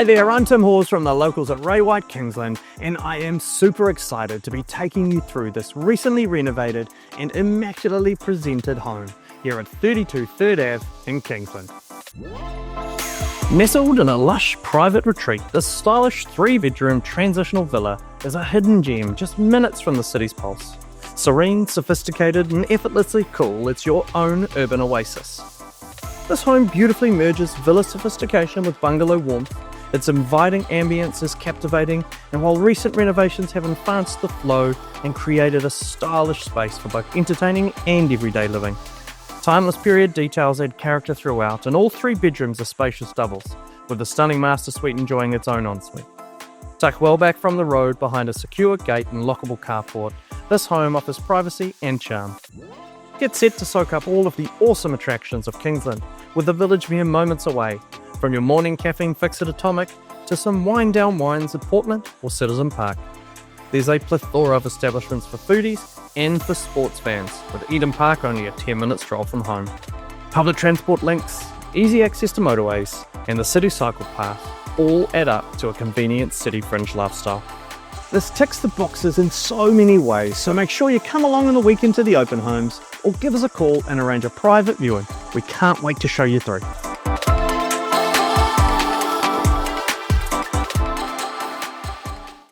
Hi there, I'm Tim Hawes from the locals at Ray White Kingsland, and I am super excited to be taking you through this recently renovated and immaculately presented home here at 32 3rd Ave in Kingsland. Nestled in a lush private retreat, this stylish 3-bedroom transitional villa is a hidden gem just minutes from the city's pulse. Serene, sophisticated and effortlessly cool, it's your own urban oasis. This home beautifully merges villa sophistication with bungalow warmth. Its inviting ambience is captivating, and while recent renovations have enhanced the flow and created a stylish space for both entertaining and everyday living. Timeless period details add character throughout, and all 3 bedrooms are spacious doubles, with the stunning master suite enjoying its own ensuite. Tucked well back from the road behind a secure gate and lockable carport, this home offers privacy and charm. Get set to soak up all of the awesome attractions of Kingsland, with the village mere moments away, from your morning caffeine fix at Atomic to some wind-down wines at Portland or Citizen Park. There's a plethora of establishments for foodies and for sports fans, with Eden Park only a 10-minute stroll from home. Public transport links, easy access to motorways, and the city cycle path all add up to a convenient city fringe lifestyle. This ticks the boxes in so many ways, so make sure you come along on the weekend to the open homes or give us a call and arrange a private viewing. We can't wait to show you through.